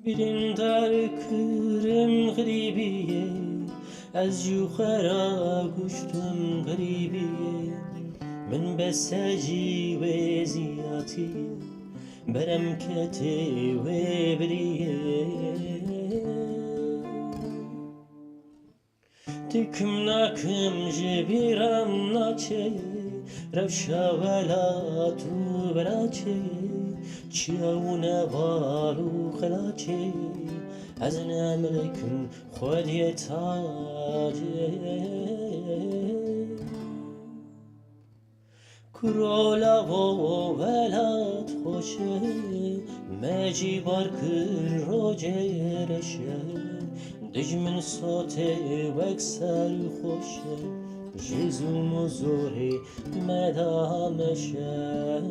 بریم در کرم غریبیه از جو خرا گشتم غریبیه من بسجی و زیاتی برم کتی و بریه تکم نکم جبیرم ناچه روشا ولا تو براچه چیون والو خلاچه از نملکم خودی تاجه کرولا و ولات خوشه مجی بارکر روجه رشه دجمن صوته وکسر خوشه جیزو مزوری مدامشه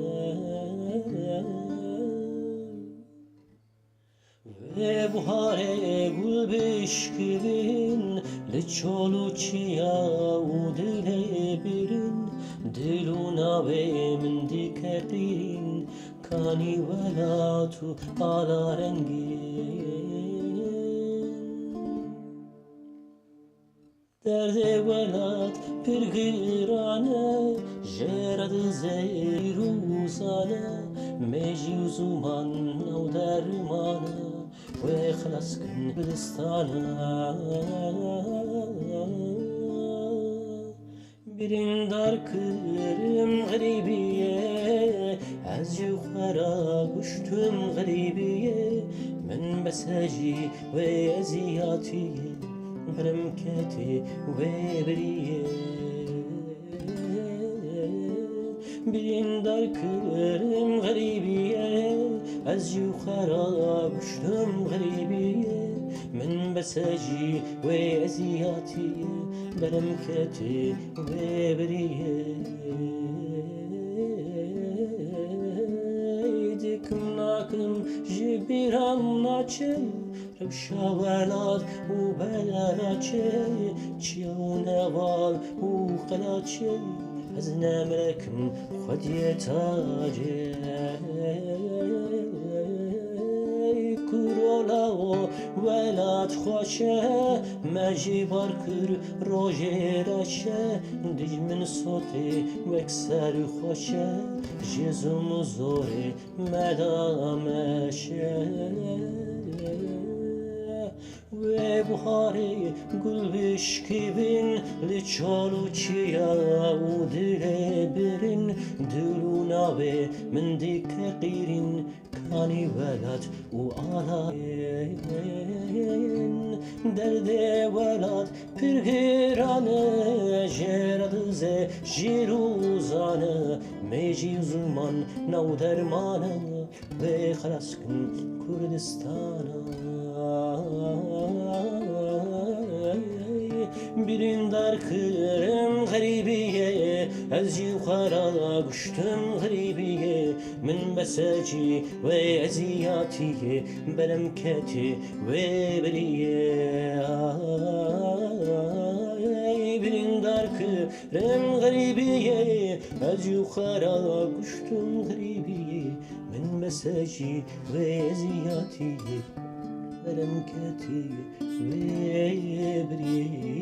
و بهار گل بشکبین لچولو چیا و دل برین دلو ناوی من دیکه قیرین کانی ولاتو آلا رنگین درد ولات پرگیرانه جرد زیروزانه میجی و زمان نو درمانه و خلاص کن بلستانه برین در کرم غریبیه از جو خرا گشتم غریبیه من بسجی و ازیاتیه برم کتی و بریه برین در کرم غریبیه از جو خرا گشتم غریبیه من بسجی و ازیاتیه برم کتی و بریه دکم ناکم جبیرم ناچه روشا ولاد و بلاچه چیون وال و خلاچه از نملکم خودی تاجه کرولا و ولات خوشه مجی بارکر روژه راشه دجمن صوتی وکسر خوشه جیزم زوری مدامشه و بخاری گل بشکبین لچالو چیا و دل برین دلو ناوی من دیکه قیرین کانی ولات و آلاین درد ولات پرگیرانه جرد زه جیروزانه میجی زمان نو درمانه و خلاص کن کردستانه برین در کرم غریبیه از جو خرا گشتم غریبیه من بسجی و ازیاتیه برم کتی و بریه برین در کرم غریبیه از جو خرا گشتم غریبیه من بسجی و ازیاتیه برم کتی و بریه